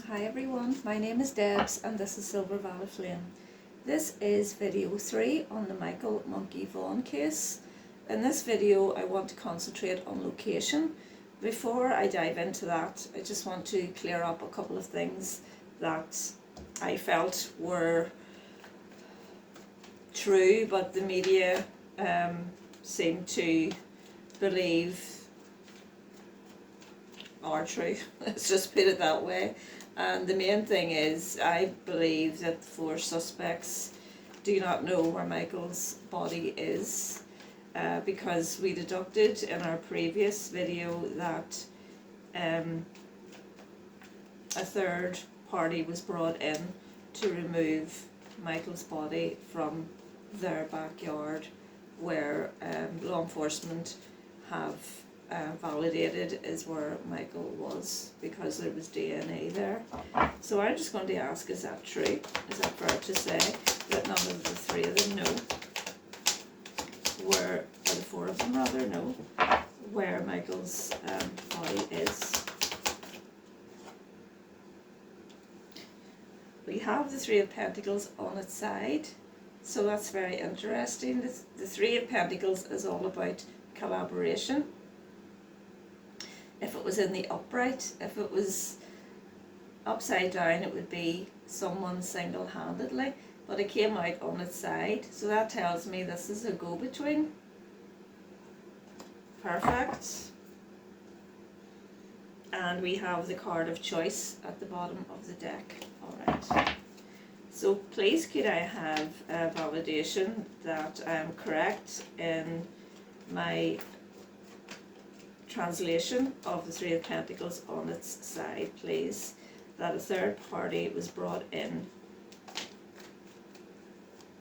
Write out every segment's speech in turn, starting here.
Hi everyone, my name is Debs and this is Silver Valley Flame. This is video 3 on the Michael Monkey Vaughn case. In this video I want to concentrate on location. Before I dive into that, I just want to clear up a couple of things that I felt were true but the media seemed to believe are true. Let's just put it that way. And the main thing is, I believe that the 4 suspects do not know where Michael's body is because we deducted in our previous video that a third party was brought in to remove Michael's body from their backyard where law enforcement have validated is where Michael was because there was DNA there. So I'm just going to ask, is that true? Is that fair to say that none of the 3 of them know where, or the 4 of them rather, know where Michael's body is? We have the 3 of Pentacles on its side, so that's very interesting. The 3 of Pentacles is all about collaboration. If it was in the upright, if it was upside down, it would be someone single-handedly, but it came out on its side, so that tells me this is a go-between. Perfect. And we have the card of choice at the bottom of the deck. Alright, so please could I have a validation that I am correct in my translation of the 3 of Pentacles on its side, please, that a third party was brought in.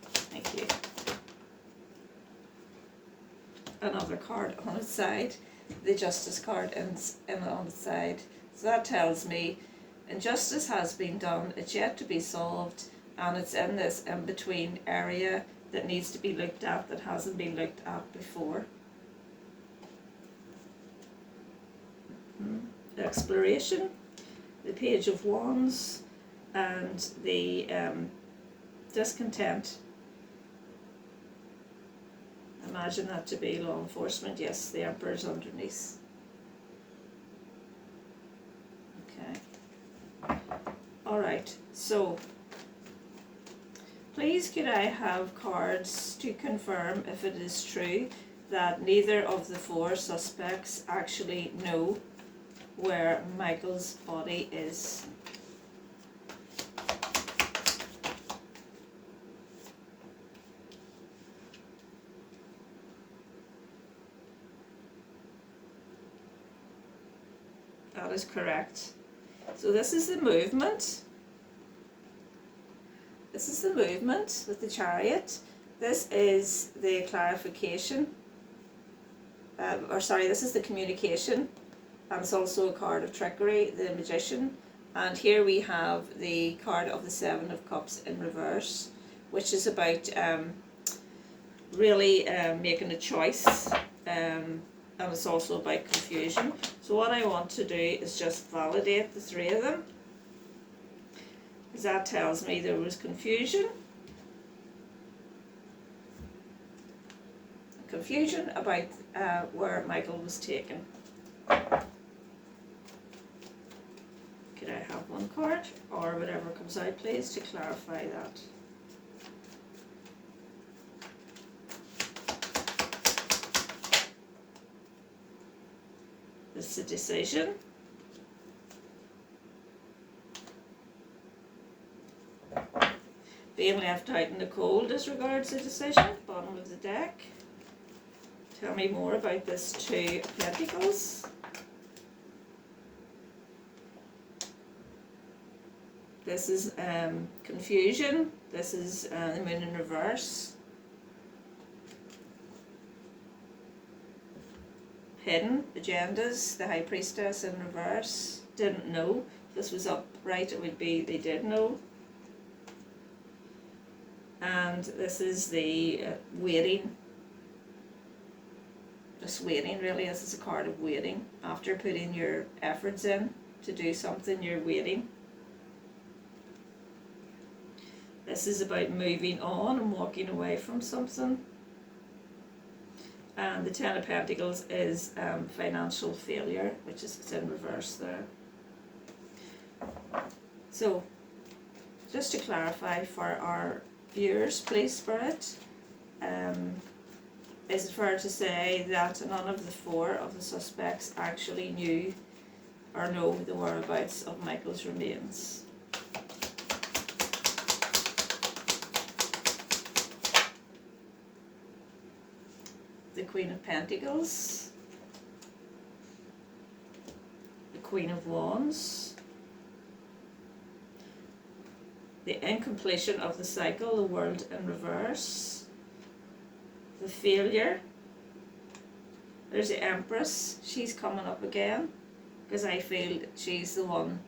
Thank you. Another card on its side, the Justice card on its side. So that tells me injustice has been done, it's yet to be solved, and it's in this in-between area that needs to be looked at that hasn't been looked at before. Exploration, the Page of Wands, and the discontent. Imagine that to be law enforcement. Yes, the Emperor's underneath. Okay. Alright, so please could I have cards to confirm if it is true that neither of the 4 suspects actually know where Michael's body is. That is correct. So this is the movement. This is the movement with the Chariot. This is the clarification. This is the communication. And it's also a card of trickery, the Magician. And here we have the card of the 7 of Cups in reverse, which is about really making a choice, and it's also about confusion. So what I want to do is just validate the 3 of them, because that tells me there was confusion. Confusion about where Michael was taken. Could I have 1 card, or whatever comes out, please, to clarify that? This is a decision. Being left out in the cold as regards the decision, bottom of the deck. Tell me more about this 2 of Pentacles. This is confusion. This is the Moon in reverse. Hidden agendas, the High Priestess in reverse. Didn't know. If this was upright, it would be they did know. And this is the waiting. Just waiting, really. This is a card of waiting. After putting your efforts in to do something, you're waiting. This is about moving on and walking away from something. And the Ten of Pentacles is financial failure, which is in reverse there. So, just to clarify for our viewers, please, Spirit, is it fair to say that none of the four of the suspects actually knew or know the whereabouts of Michael's remains? The Queen of Pentacles, the Queen of Wands, the incompletion of the cycle, the World in reverse, the failure. There's the Empress, she's coming up again, because I feel she's the one.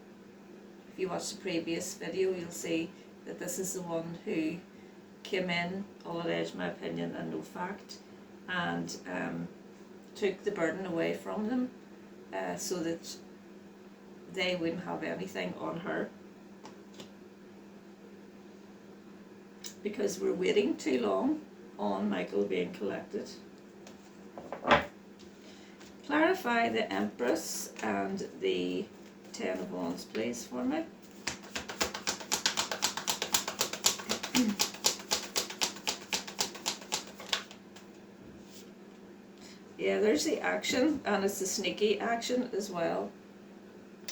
If you watch the previous video, you'll see that this is the one who came in, all alleged, my opinion and no fact, and took the burden away from them so that they wouldn't have anything on her, because we're waiting too long on Michael being collected. Clarify the Empress and the Ten of Wands, please, for me. Yeah, there's the action, and it's the sneaky action as well.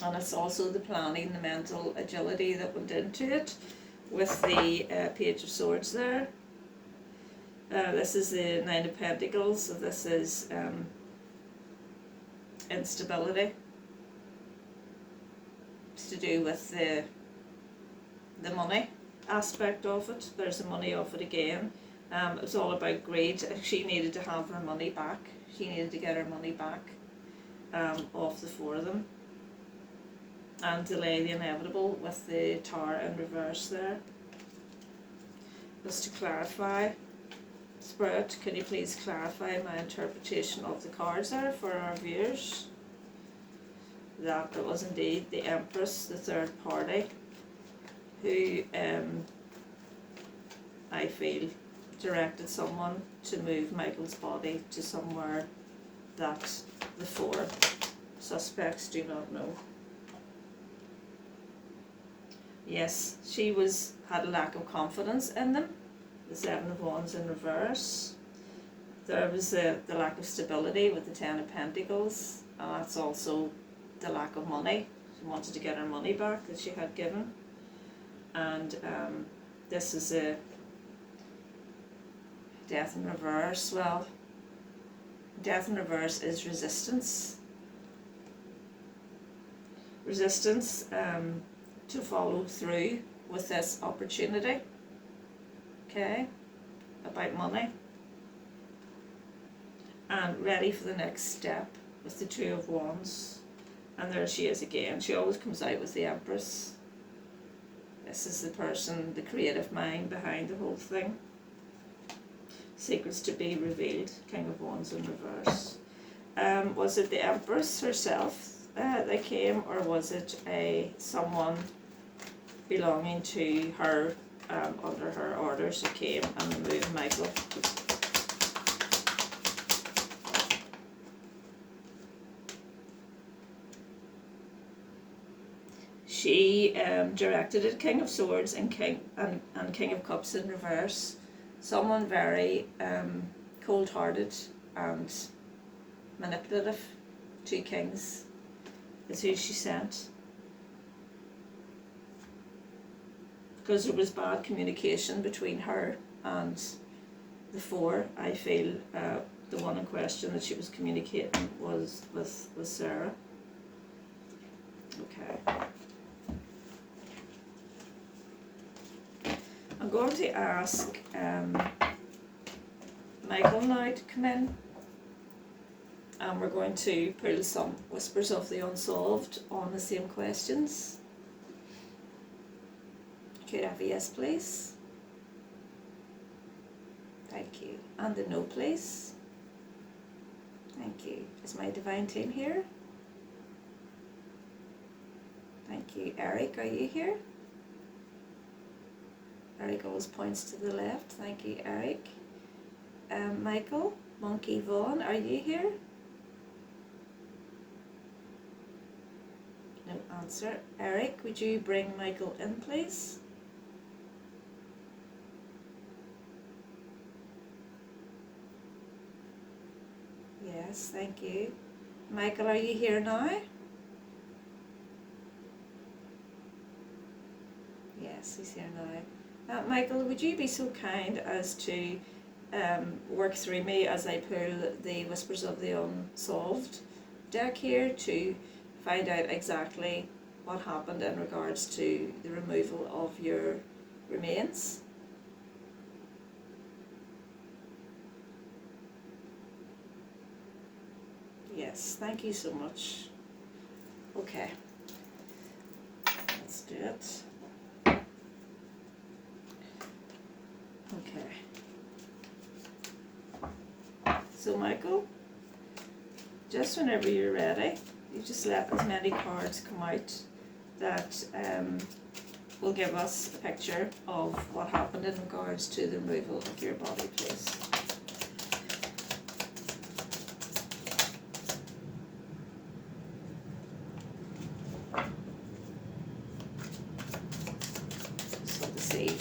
And it's also the planning, the mental agility that went into it with the Page of Swords there. This is the Nine of Pentacles, so this is instability. It's to do with the money aspect of it. There's the money of it again. It was all about greed. She needed to have her money back. She needed to get her money back off the four of them. And delay the inevitable with the Tower in reverse there. Just to clarify, Spirit, can you please clarify my interpretation of the cards there for our viewers? That it was indeed the Empress, the third party, who I feel directed someone to move Michael's body to somewhere that the four suspects do not know. Yes, she had a lack of confidence in them. The Seven of Wands in reverse. There was the lack of stability with the Ten of Pentacles, and that's also the lack of money. She wanted to get her money back that she had given. And this is a Death in reverse. Well, Death in reverse is resistance. Resistance to follow through with this opportunity. Okay, about money. And ready for the next step with the Two of Wands. And there she is again. She always comes out with the Empress. This is the person, the creative mind behind the whole thing. Secrets to be revealed. King of Wands in reverse. Was it the Empress herself that came, or was it someone belonging to her, under her orders, that came and removed Michael? She directed it, King of Swords and King of Cups in reverse. Someone very cold-hearted and manipulative. Two Kings is who she sent. Because there was bad communication between her and the four. I feel the one in question that she was communicating was with Sarah. Okay. I'm going to ask Michael now to come in, and we're going to pull some Whispers of the Unsolved on the same questions. Could I have a yes, please? Thank you. And the no, please. Thank you. Is my divine team here? Thank you. Eric, are you here? Eric always points to the left. Thank you, Eric. Michael, Monkey Vaughn, are you here? No answer. Eric, would you bring Michael in, please? Yes, thank you. Michael, are you here now? Yes, he's here now. Michael, would you be so kind as to work through me as I pull the Whispers of the Unsolved deck here to find out exactly what happened in regards to the removal of your remains? Yes, thank you so much. Okay, let's do it. Okay. So Michael, just whenever you're ready, you just let as many cards come out that will give us a picture of what happened in regards to the removal of your body, please. Just want to see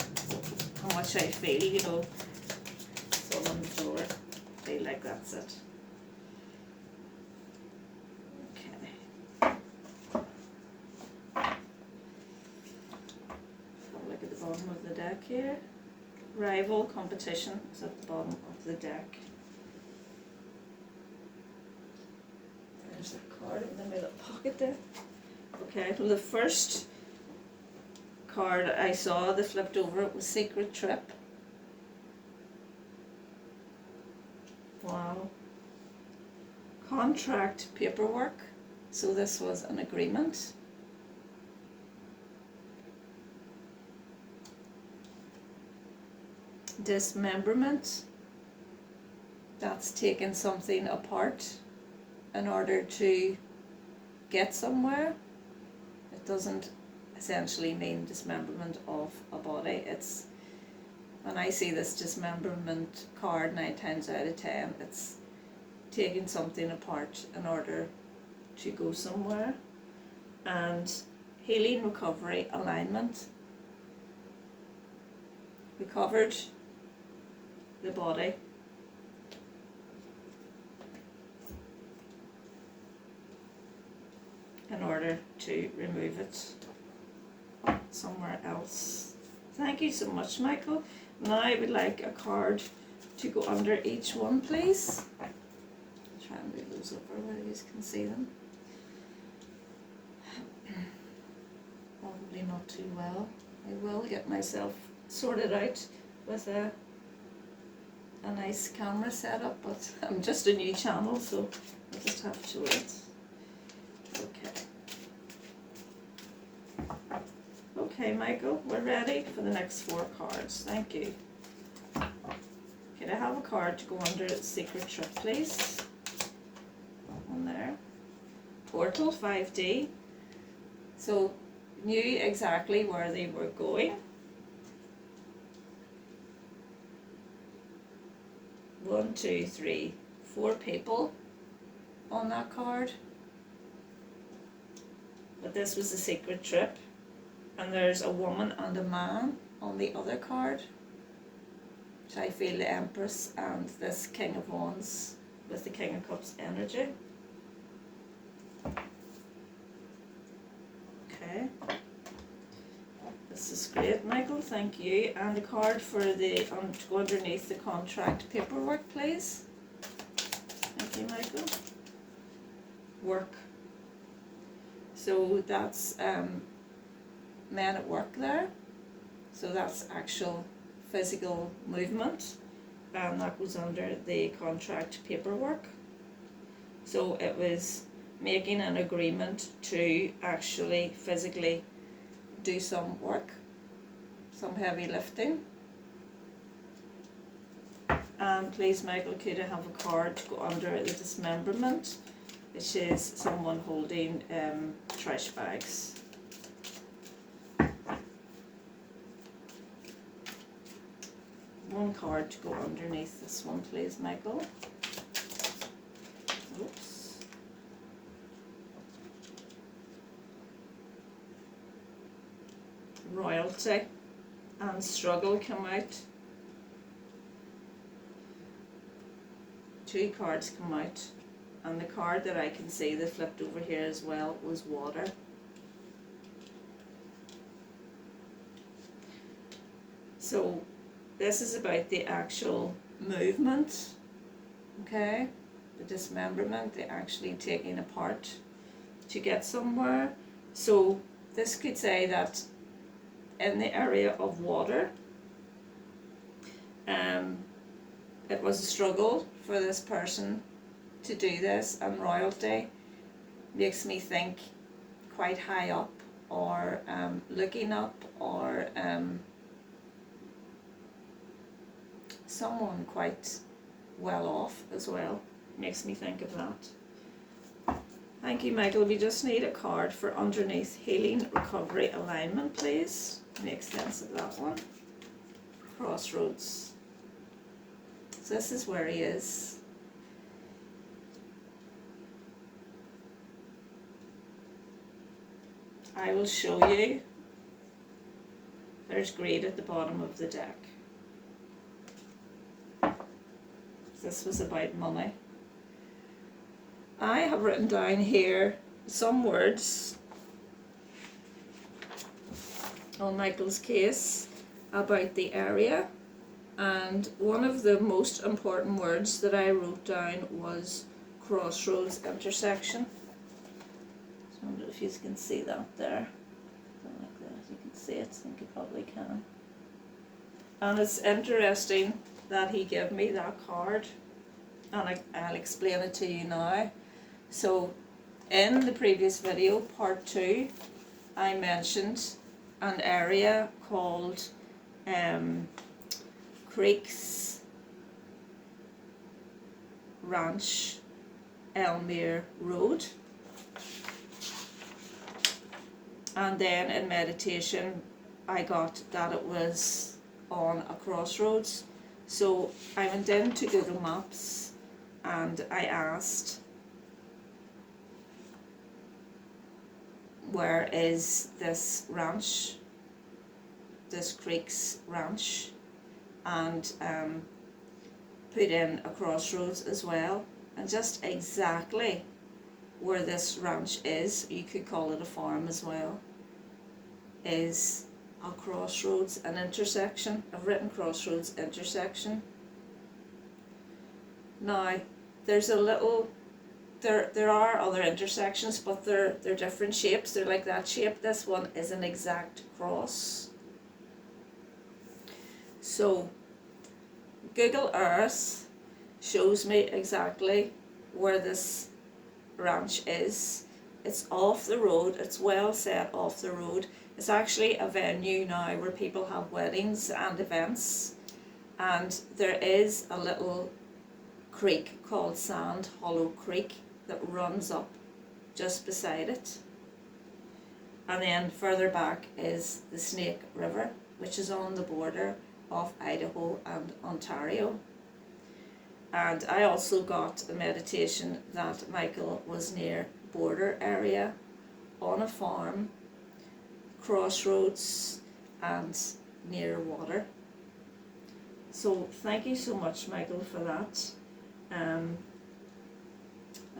how much I feel, you know, it's all on the floor. I feel like that's it. Bottom of the deck here. Rival competition is at the bottom of the deck. There's that card in the middle pocket there. Okay, well the first card I saw that flipped over it was Secret Trip. Wow. Contract paperwork. So this was an agreement. Dismemberment, that's taking something apart in order to get somewhere. It doesn't essentially mean dismemberment of a body. It's, when I see this dismemberment card 9 times out of 10, it's taking something apart in order to go somewhere. And healing, recovery, alignment. Recovered the body, in order to remove it somewhere else. Thank you so much, Michael. Now I would like a card to go under each one, please. I'll try and move those over where you can see them. Probably not too well. I will get myself sorted out with a nice camera setup, but I'm just a new channel, so I just have to wait. Okay. Okay, Michael, we're ready for the next 4 cards. Thank you. Can I have a card to go under Secret Trip, please? On there. Portal 5D. So, knew exactly where they were going. 1, 2, 3, 4 people on that card. But this was a secret trip. And there's a woman and a man on the other card. Which I feel the Empress and this King of Wands with the King of Cups energy. Okay. This is great, Michael, thank you. And a card for the to go underneath the contract paperwork, please. Thank you, Michael. Work. So that's men at work there. So that's actual physical movement, and that goes under the contract paperwork. So it was making an agreement to actually physically do some work, some heavy lifting. And please, Michael, could I have a card to go under the dismemberment, which is someone holding trash bags. one card to go underneath this one, please, Michael. Oops. Royalty and struggle come out. Two cards come out, and the card that I can see that flipped over here as well was water. So this is about the actual movement, okay, the dismemberment, the actually taking apart to get somewhere. So this could say that in the area of water, it was a struggle for this person to do this, and royalty makes me think quite high up, or looking up, or someone quite well off as well. Makes me think of that. Thank you, Michael. We just need a card for underneath healing, recovery, alignment, please. Make sense of that one. Crossroads. So this is where he is. I will show you. There's greed at the bottom of the deck. This was about money. I have written down here some words on Michael's case about the area, and one of the most important words that I wrote down was crossroads, intersection. So I wonder if you can see that there. Something like that. You can see it. I think you probably can. And it's interesting that he gave me that card, and I'll explain it to you now. So in the previous video, part 2, I mentioned an area called Creeks Ranch, ELMORE Road, and then in meditation I got that it was on a crossroads. So I went into Google Maps and I asked, where is this ranch, this Creeks Ranch, and put in a crossroads as well, and just exactly where this ranch is, you could call it a farm as well, is a crossroads, an intersection. I've written crossroads, intersection. Now there's a little, there are other intersections, but they're different shapes. They're like that shape. This one is an exact cross. So Google Earth shows me exactly where this ranch is. It's off the road. It's well set off the road. It's actually a venue now where people have weddings and events, and there is a little creek called Sand Hollow Creek that runs up just beside it, and then further back is the Snake River, which is on the border of Idaho and Ontario. And I also got a meditation that Michael was near border area, on a farm, crossroads, and near water. So thank you so much, Michael, for that. I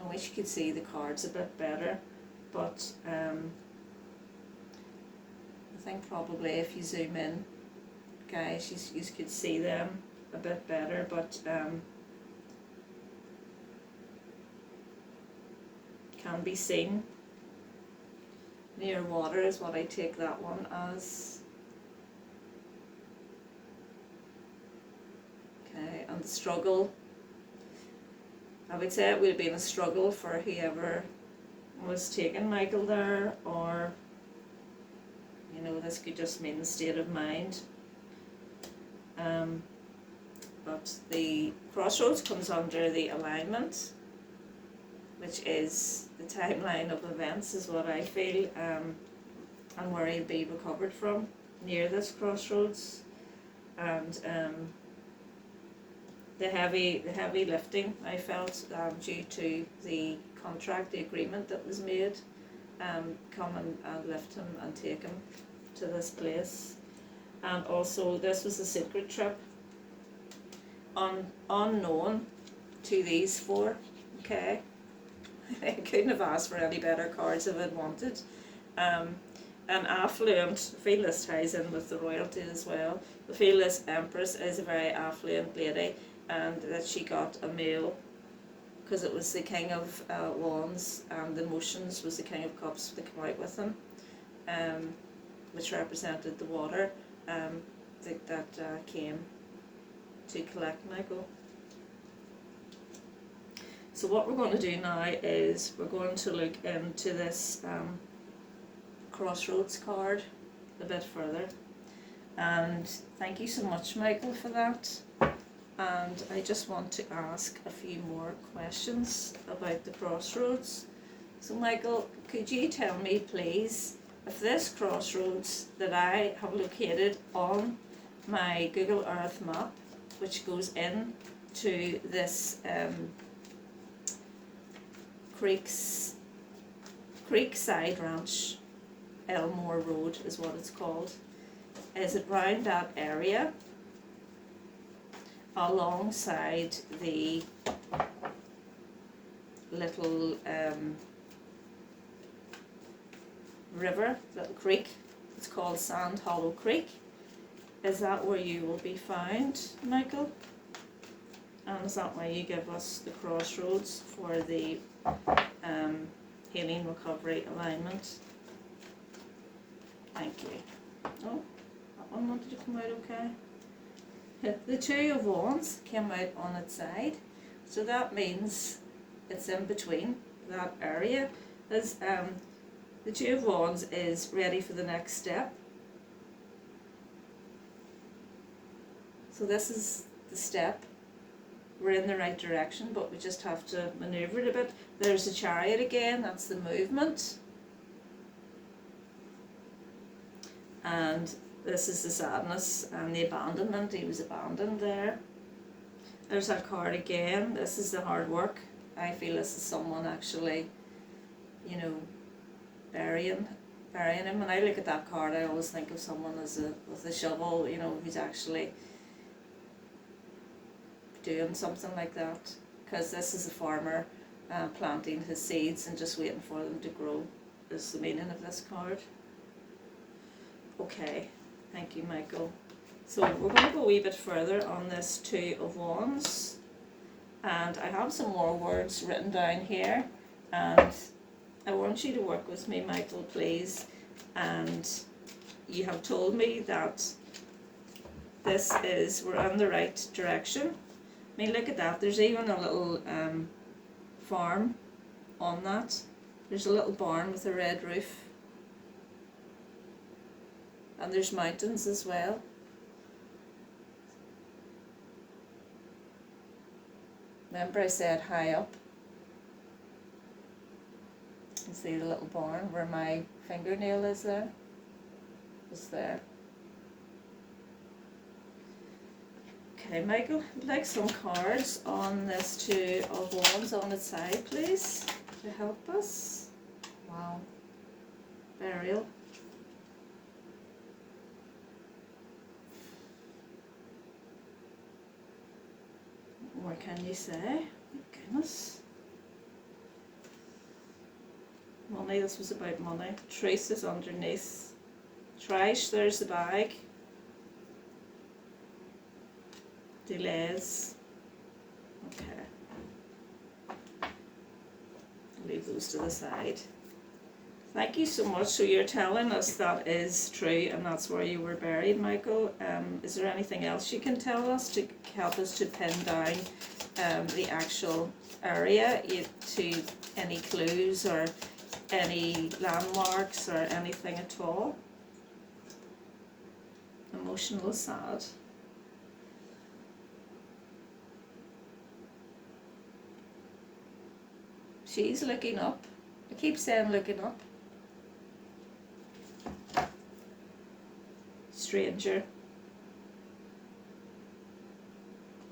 wish you could see the cards a bit better, but I think probably if you zoom in, guys, you could see them a bit better, but can be seen. Near water is what I take that one as. Okay, and the struggle, I would say it would have been a struggle for whoever was taking Michael there, or, you know, this could just mean the state of mind. But the crossroads comes under the alignment, which is the timeline of events, is what I feel, and where he'll be recovered from, near this crossroads. And the heavy lifting I felt due to the contract, the agreement that was made, come and lift him and take him to this place. And also this was a secret trip, unknown to these four, okay? I couldn't have asked for any better cards if I'd wanted. An affluent, I feel this ties in with the royalty as well. I feel this empress is a very affluent lady, and that she got a male, because it was the king of wands, and the motions was the king of cups that came out with him, which represented the water that came to collect Michael. So what we're going to do now is we're going to look into this Crossroads card a bit further, and thank you so much, Michael, for that. And I just want to ask a few more questions about the Crossroads. So Michael, could you tell me please if this crossroads that I have located on my Google Earth map, which goes in to this CREEKSIDE Ranch, ELMORE Road is what it's called, is it round that area alongside the little river, little creek? It's called Sand Hollow Creek. Is that where you will be found, Michael? And is that why you give us the crossroads for the healing recovery alignment? Thank you. Oh, that one wanted to come out okay. The Two of Wands came out on its side, so that means it's in between that area. As the Two of Wands is ready for the next step. So this is the step. We're in the right direction, but we just have to maneuver it a bit. There's the Chariot again, that's the movement. And this is the sadness and the abandonment. He was abandoned there. There's that card again. This is the hard work. I feel this is someone actually, you know, burying him. When I look at that card, I always think of someone with a shovel, you know, who's actually doing something like that. Because this is a farmer planting his seeds and just waiting for them to grow, is the meaning of this card. Okay, thank you, Michael. So we're going to go a wee bit further on this Two of Wands, and I have some more words written down here, and I want you to work with me, Michael, please. And you have told me that we're in the right direction. I mean, look at that, there's even a little farm on that. There's a little barn with a red roof. And there's mountains as well. Remember I said high up? You see the little barn where my fingernail is there? It's there. Okay, Michael, I'd like some cards on this Two of Wands on its side, please, to help us. Wow. Burial. What can you say? Goodness. Money, this was about money. Trace is underneath. Trash, there's the bag. Delays. Okay. Leave those to the side. Thank you so much. So you're telling us that is true and that's where you were buried, Michael. Is there anything else you can tell us to help us to pin down the actual area, to any clues or any landmarks or anything at all? Emotional, sad. She's looking up. I keep saying looking up. Stranger.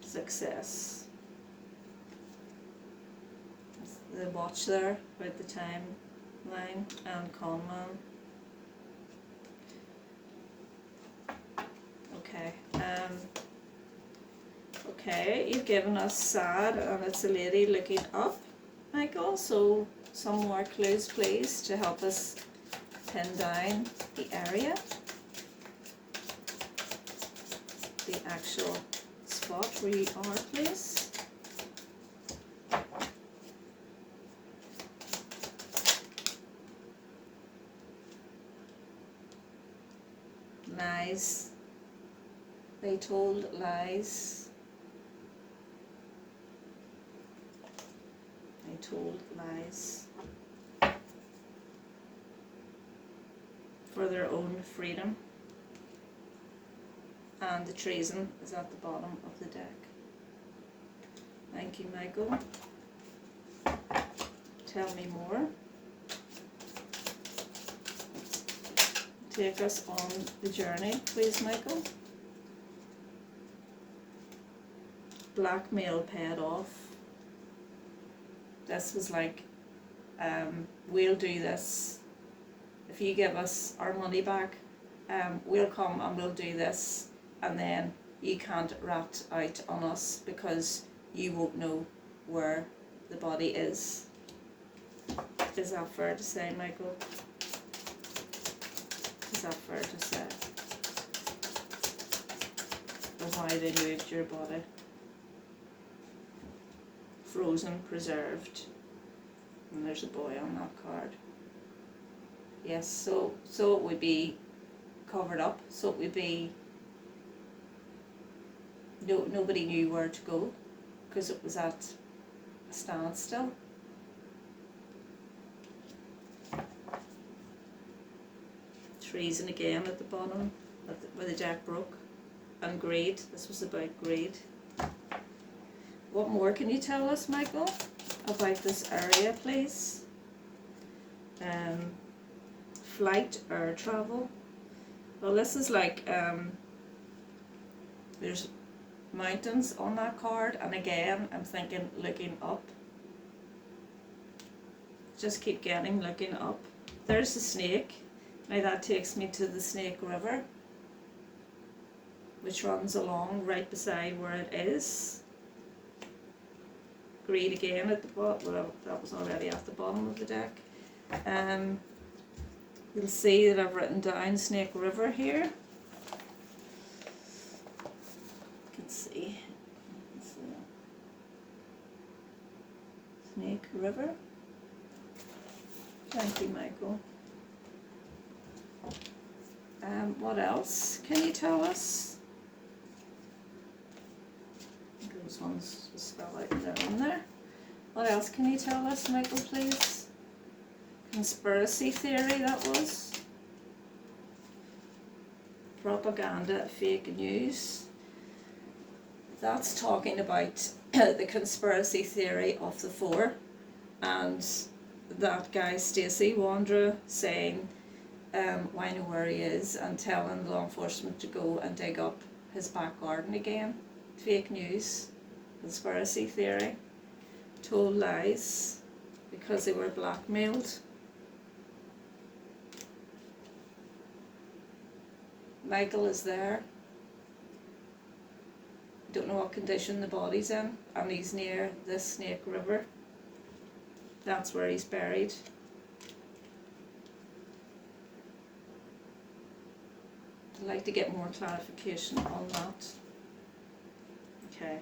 6 success. The watch there about the timeline and conman. Okay. Okay, you've given us sad and it's a lady looking up, Michael, so some more clues please to help us pin down the area, the actual spot where you are, please. Lies. They told lies. They told lies for their own freedom. And the treason is at the bottom of the deck. Thank you, Michael. Tell me more. Take us on the journey, please, Michael. Blackmail paid off. This was like, we'll do this. If you give us our money back, we'll come and we'll do this, and then you can't rat out on us because you won't know where the body is. Is that fair to say, Michael? Is that fair to say? Or why they moved your body? Frozen, preserved. And there's a boy on that card. Yes, so it would be covered up, so it would be nobody knew where to go because it was at a standstill. Treason again at the bottom where the deck broke, and greed. This was about greed. What more can you tell us, Michael, about this area, please? Flight, air travel. Well, this is like, there's mountains on that card, and again, I'm thinking looking up. Just keep getting looking up. There's the snake. Now that takes me to the Snake River, which runs along right beside where it is. Greed again at the bottom. Well, that was already at the bottom of the deck. You'll see that I've written down Snake River here. You can see. Snake River. Thank you, Michael. What else can you tell us? Those ones just spell out there in there. What else can you tell us, Michael, please? Conspiracy theory, that was. Propaganda, fake news. That's talking about the conspiracy theory of the four, and that guy Stacey Wandra saying why know where he is and telling law enforcement to go and dig up his back garden again. Fake news, conspiracy theory, told lies because they were blackmailed. Michael is there. Don't know what condition the body's in, and he's near the Snake River. That's where he's buried. I'd like to get more clarification on that. Okay.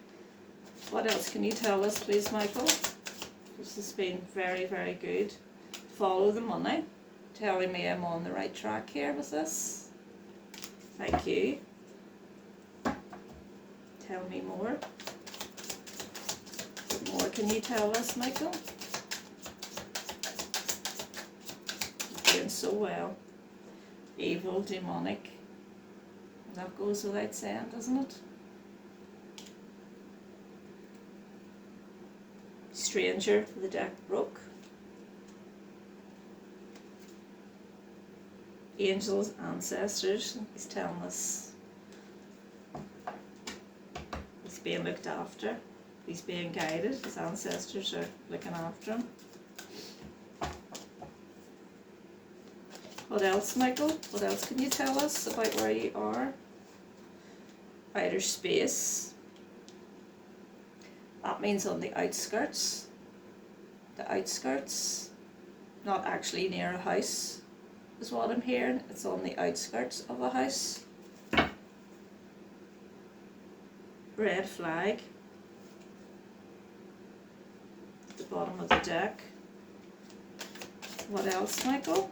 What else can you tell us, please, Michael? This has been very, very good. Follow the money. Telling me I'm on the right track here with this. Thank you. Tell me more. What more can you tell us, Michael? You're doing so well. Evil, demonic. That goes without saying, doesn't it? Stranger, the deck broke. Angels, ancestors, he's telling us. He's being looked after. He's being guided. His ancestors are looking after him. What else, Michael? What else can you tell us about where you are? Outer space. That means on the outskirts. The outskirts. Not actually near a house, is what I'm hearing. It's on the outskirts of a house. Red flag. At the bottom of the deck. What else, Michael?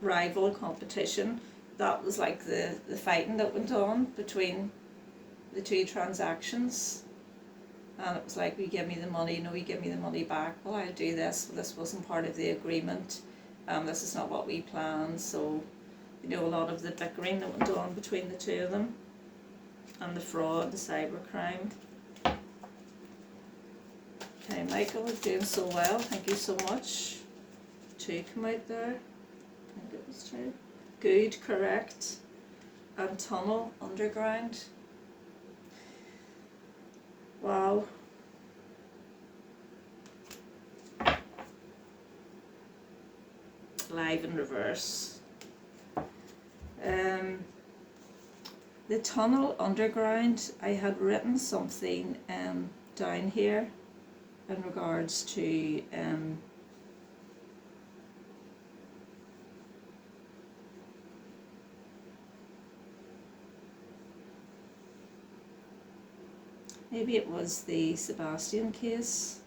Rival competition. That was like the fighting that went on between the two transactions. And it was like, you give me the money, no, you give me the money back. Well, I'll do this, but this wasn't part of the agreement. This is not what we planned. So, you know, a lot of the bickering that went on between the two of them. And the fraud, the cybercrime. Okay, Michael, you're doing so well. Thank you so much. 2 come out there. I think it was 2. Good, correct. And tunnel, underground. Wow. Live in reverse. The tunnel underground, I had written something down here in regards to maybe it was the Sebastian case.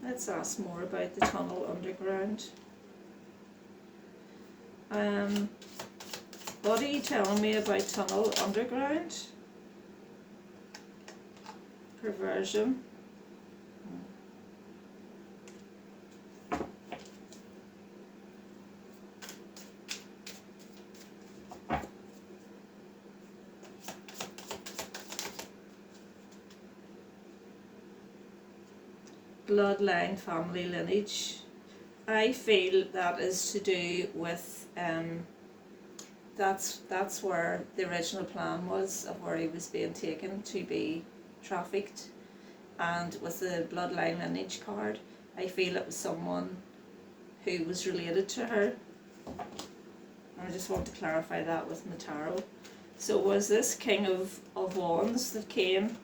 Let's ask more about the tunnel underground. What are you telling me about tunnel underground? Perversion. Bloodline, family lineage. I feel that is to do with that's where the original plan was, of where he was being taken to be trafficked. And with the bloodline lineage card, I feel it was someone who was related to her. And I just want to clarify that with my tarot. So was this King of Wands that came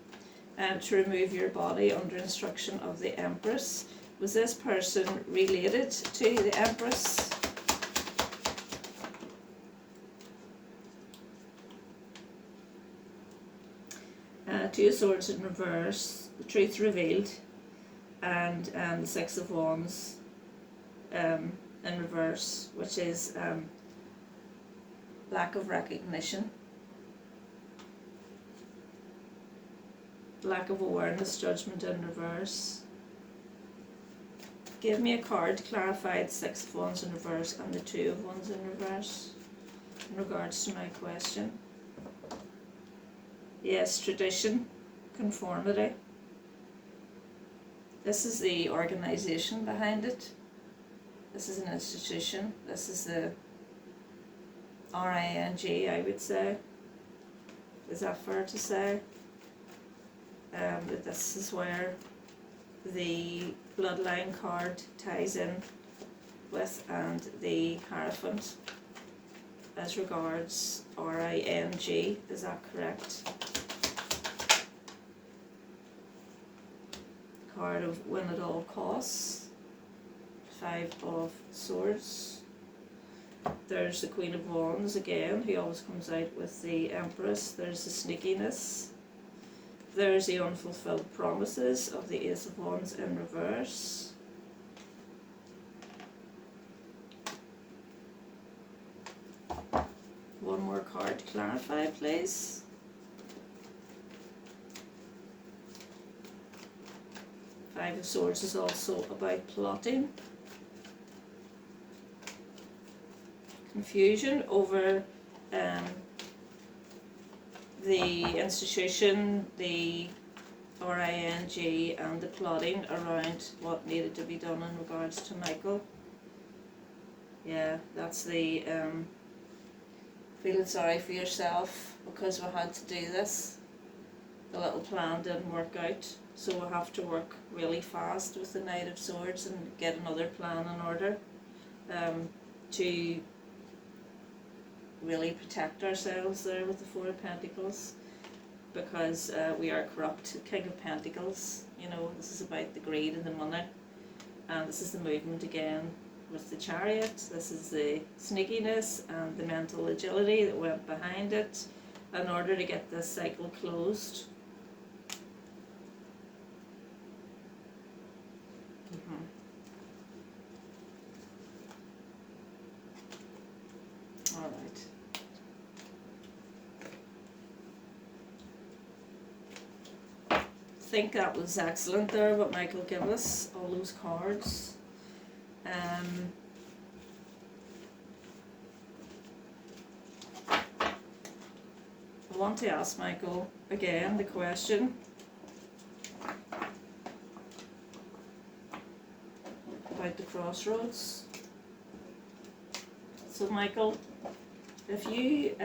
to remove your body under instruction of the Empress? Was this person related to the Empress? Two of Swords in reverse, the truth revealed, and the Six of Wands in reverse, which is lack of recognition, lack of awareness, judgment in reverse. Give me a card to clarify the Six of Wands in reverse and the Two of Wands in reverse in regards to my question. Yes, tradition, conformity. This is the organisation behind it. This is an institution. This is the RING, I would say. Is that fair to say? That this is where the bloodline card ties in with, and the Hierophant as regards RING. Is that correct? Card of Win at All Costs. 5 of Swords. There's the Queen of Wands again, who always comes out with the Empress. There's the sneakiness. There's the unfulfilled promises of the Ace of Wands in reverse. One more card to clarify, please. Five of Swords is also about plotting. Confusion over the institution, the RING, and the plotting around what needed to be done in regards to Michael. Yeah, that's the feeling sorry for yourself because we had to do this. The little plan didn't work out, so we have to work really fast with the Knight of Swords and get another plan in order to really protect ourselves there with the Four of Pentacles, because we are corrupt. King of Pentacles, you know, this is about the greed and the money, and this is the movement again with the Chariot. This is the sneakiness and the mental agility that went behind it in order to get this cycle closed. All right. I think that was excellent there, what Michael gave us, all those cards. I want to ask Michael again the question. About the crossroads. So Michael, if we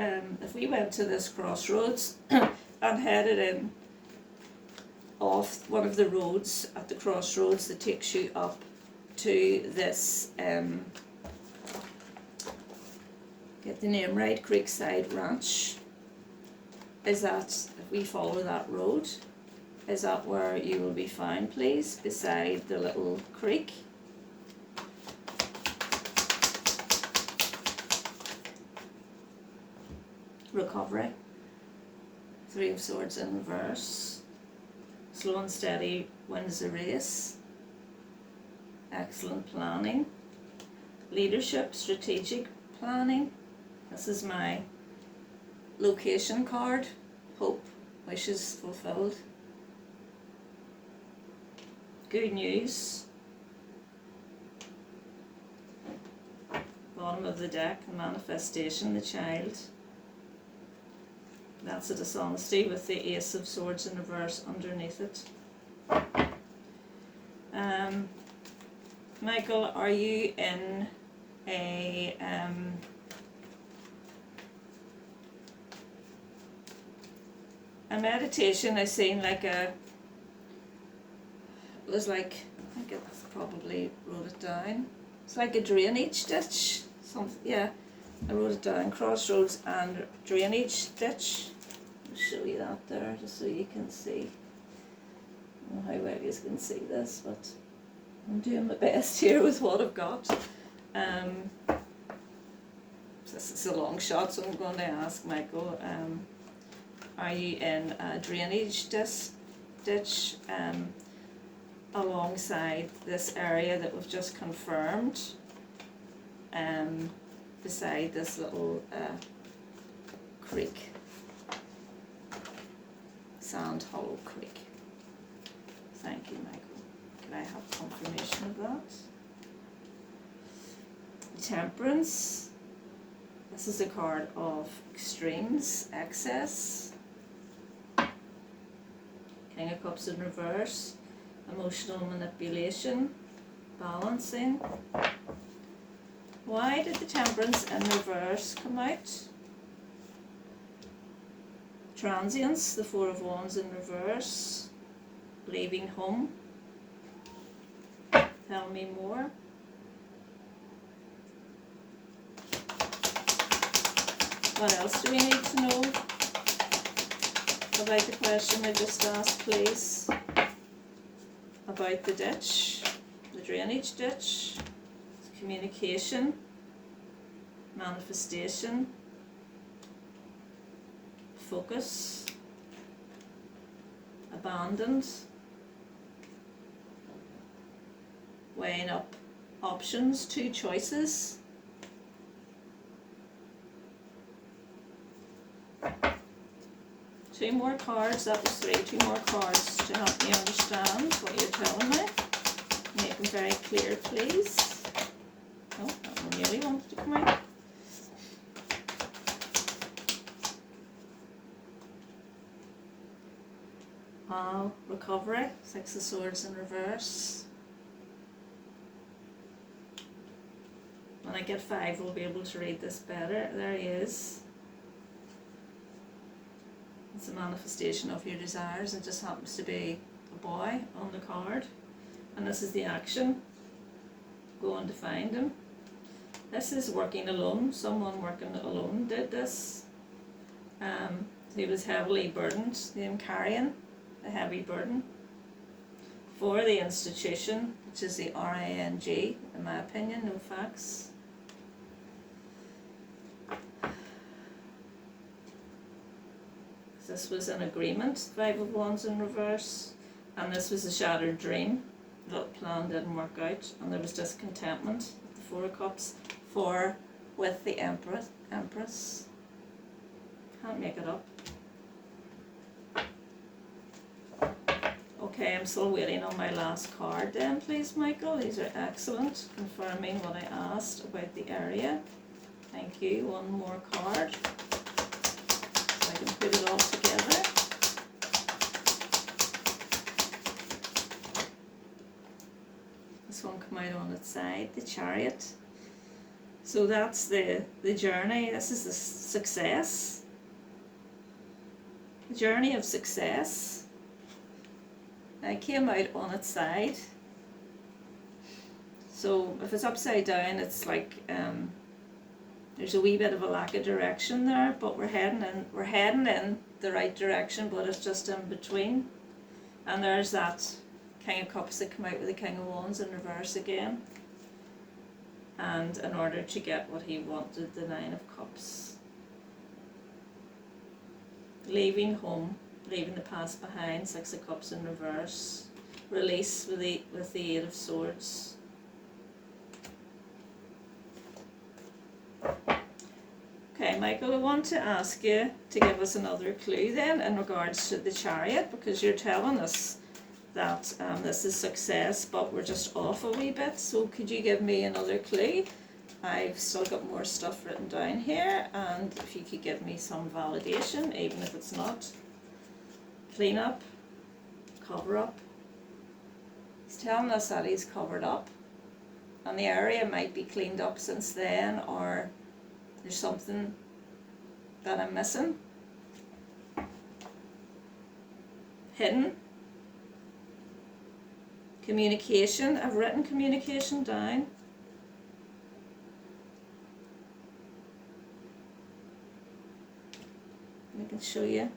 went to this crossroads and headed in off one of the roads at the crossroads that takes you up to this, get the name right, Creekside Ranch, is that, if we follow that road, is that where you will be found, please, beside the little creek? Recovery. Three of Swords in reverse. Slow and steady wins the race. Excellent planning. Leadership, strategic planning. This is my location card. Hope, wishes fulfilled. Good news. Bottom of the deck, manifestation, the child. That's a dishonesty with the Ace of Swords in reverse underneath it. Michael, are you in a meditation? I seen like it was like, I think I probably wrote it down. It's like a drainage ditch. Something, yeah. I wrote it down, crossroads and drainage ditch. I'll show you that there just so you can see. I don't know how well you can see this, but I'm doing my best here with what I've got. This is a long shot, so I'm going to ask Michael, are you in a drainage ditch alongside this area that we've just confirmed? Beside this little creek, Sand Hollow Creek. Thank you, Michael. Can I have confirmation of that? Temperance. This is a card of extremes, excess. King of Cups in reverse. Emotional manipulation, balancing. Why did the Temperance in reverse come out? Transience, the Four of Wands in reverse. Leaving home. Tell me more. What else do we need to know about the question I just asked, please? About the ditch, the drainage ditch. Communication, manifestation, focus, abandoned, weighing up options, two choices. Two more cards, that was three, two more cards to help me understand what you're telling me. Make them very clear, please. Oh, that one nearly wanted to come out. Wow, recovery, Six of Swords in reverse. When I get 5, we'll be able to read this better. There he is. It's a manifestation of your desires. It just happens to be a boy on the card. And this is the action. Go on to find him. This is working alone. Someone working alone did this. He was heavily burdened, him carrying a heavy burden for the institution, which is the RING, in my opinion, no facts. This was an agreement, 5 of Wands in reverse, and this was a shattered dream. That plan didn't work out, and there was discontentment with the 4 of Cups with the Empress. Can't make it up. Okay, I'm still waiting on my last card then, please, Michael. These are excellent, confirming what I asked about the area. Thank you. One more card, so I can put it all together. This one come out on its side, the Chariot. So that's the journey. This is the success. The journey of success. It came out on its side. So if it's upside down, it's like there's a wee bit of a lack of direction there, but we're heading in the right direction, but it's just in between. And there's that King of Cups that come out with the King of Wands in reverse again. And in order to get what he wanted, the 9 of Cups. Leaving home, leaving the past behind, 6 of Cups in reverse. Release with the 8 of Swords. Okay, Michael, I want to ask you to give us another clue then in regards to the Chariot, because you're telling us that this is success, but we're just off a wee bit. So could you give me another clue? I've still got more stuff written down here, and if you could give me some validation, even if it's not. Clean up, cover up. He's telling us that he's covered up, and the area might be cleaned up since then, or there's something that I'm missing. Hidden. Communication. I've written communication down. I can show you.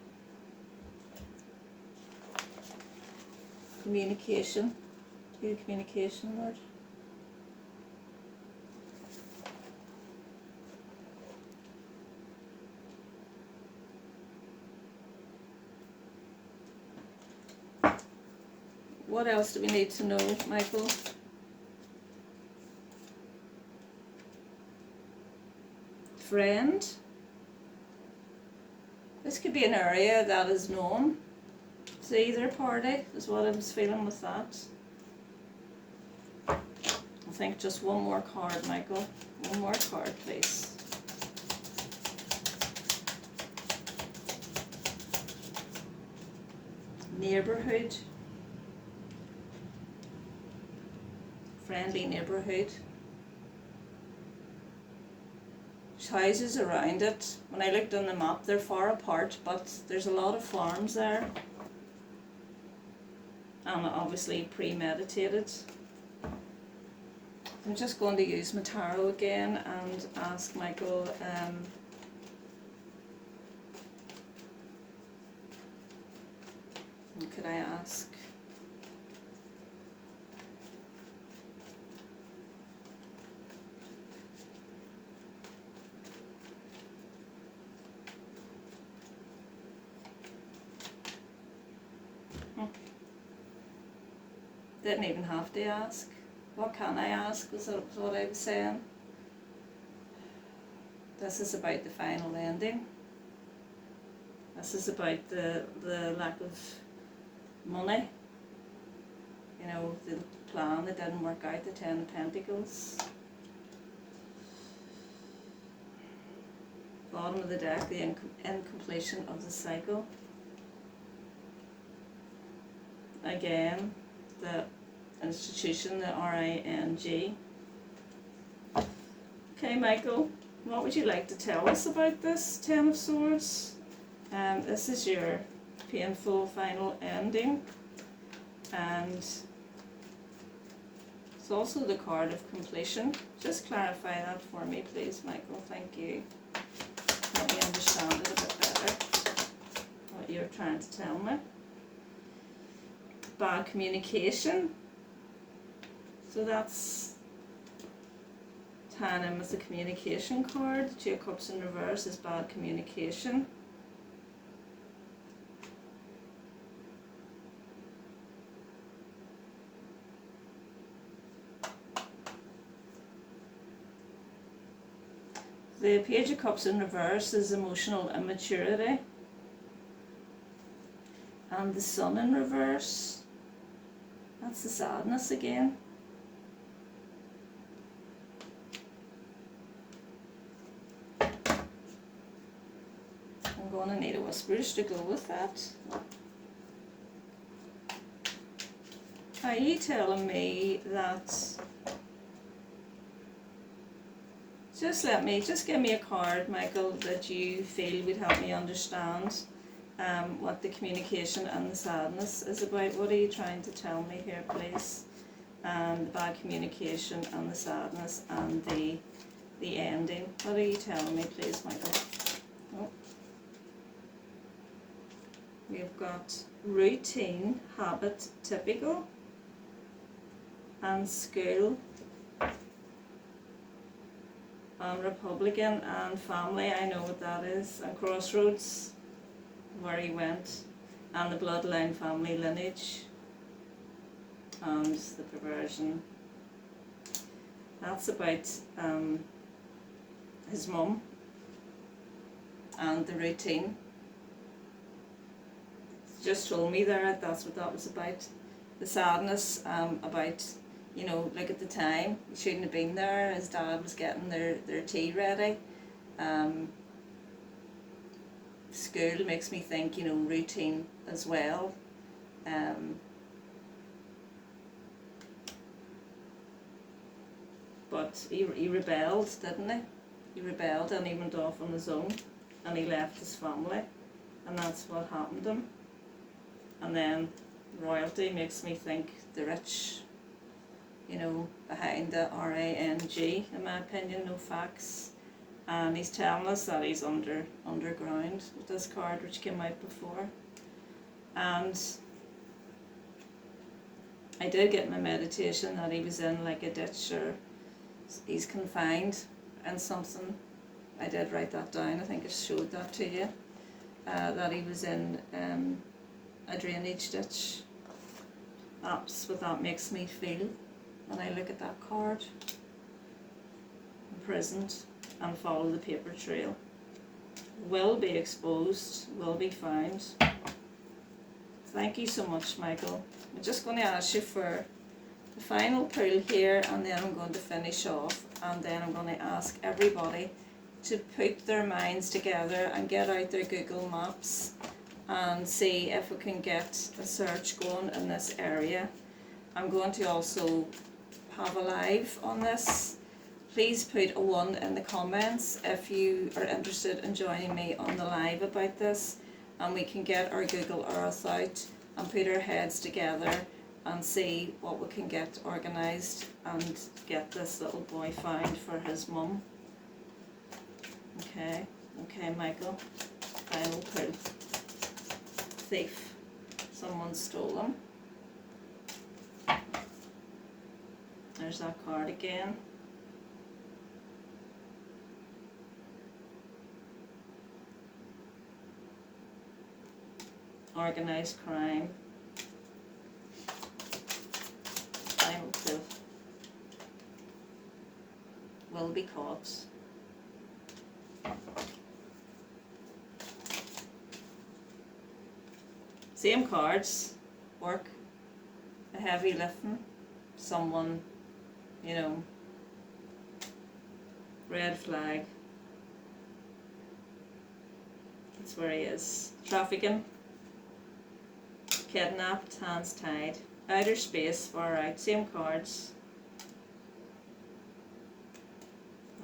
Communication. The communication word. What else do we need to know, Michael? Friend. This could be an area that is known to either party, is what I was feeling with that. I think just one more card, Michael. One more card, please. Neighborhood. Friendly neighborhood. There's houses around it. When I looked on the map, they're far apart, but there's a lot of farms there. And obviously premeditated. I'm just going to use my tarot again and ask Michael what could I ask? Didn't even have to ask. What can I ask was what I was saying. This is about the final ending. This is about the lack of money. You know, the plan that didn't work out, the 10 of Pentacles. Bottom of the deck, the incompletion of the cycle. Again, the institution, the RING. Okay, Michael, what would you like to tell us about this 10 of Swords? This is your painful final ending, and it's also the card of completion. Just clarify that for me, please, Michael. Thank you. Let me understand it a bit better, what you're trying to tell me. Bad communication. So that's tying in with the communication card. The Two of Cups in reverse is bad communication. The Page of Cups in reverse is emotional immaturity. And the Sun in reverse, that's the sadness again. I'm going to need a whispers to go with that. Are you telling me that... Just give me a card, Michael, that you feel would help me understand what the communication and the sadness is about. What are you trying to tell me here, please? The bad communication and the sadness and the ending. What are you telling me, please, Michael? Oh. We've got routine, habit, typical, and school. Republican and family, I know what that is, and Crossroads, where he went, and the bloodline family lineage, and the perversion. That's about his mum and the routine. Just told me there that's what that was about. The sadness about, you know, like at the time, he shouldn't have been there. His dad was getting their tea ready. School makes me think, you know, routine as well. But he rebelled, didn't he? He rebelled and he went off on his own and he left his family, and that's what happened to him. And then royalty makes me think the rich, you know, behind the R-A-N-G, in my opinion, no facts. And he's telling us that he's underground with this card, which came out before. And I did get my meditation that he was in like a ditch, or he's confined in something. I did write that down, I think I showed that to you. That he was in a drainage ditch. That's what that makes me feel when I look at that card. Imprisoned and follow the paper trail. Will be exposed, will be found. Thank you so much, Michael. I'm just going to ask you for the final pull here, and then I'm going to finish off, and then I'm going to ask everybody to put their minds together and get out their Google Maps and see if we can get a search going in this area. I'm going to also have a live on this. Please put a 1 in the comments if you are interested in joining me on the live about this, and we can get our Google Earth out and put our heads together and see what we can get organised and get this little boy found for his mum. Okay, Michael, final pull. Thief, someone stole him. There's that card again. Organised crime. Final pull. Will be caught. Same cards. Work. A heavy lifting. Someone, you know. Red flag. That's where he is. Trafficking. Kidnapped, hands tied. Outer space, far out. Same cards.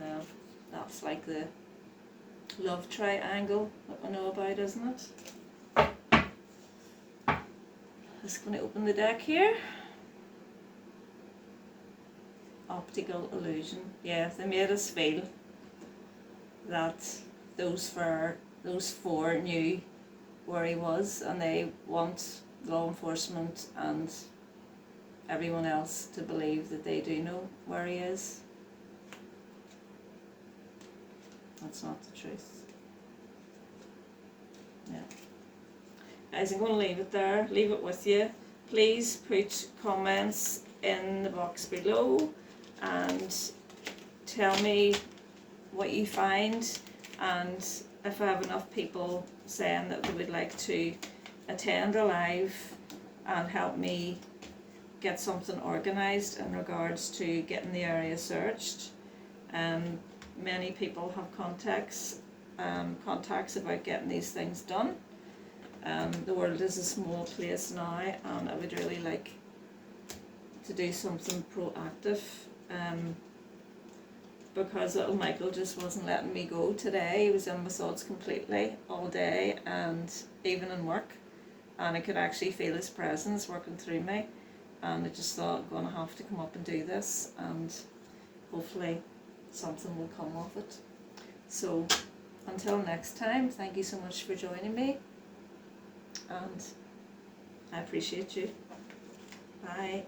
Well, that's like the love triangle that we know about, isn't it? Just going to open the deck here. Optical illusion. Yeah, they made us feel that those four knew where he was, and they want law enforcement and everyone else to believe that they do know where he is. That's not the truth. Yeah. Guys, I'm going to leave it there, leave it with you. Please put comments in the box below and tell me what you find, and if I have enough people saying that they would like to attend a live and help me get something organised in regards to getting the area searched. Many people have contacts about getting these things done. The world is a small place now, and I would really like to do something proactive, because little Michael just wasn't letting me go today. He was in my thoughts completely all day and even in work, and I could actually feel his presence working through me, and I just thought I'm going to have to come up and do this, and hopefully something will come of it. So until next time, thank you so much for joining me, and I appreciate you. Bye.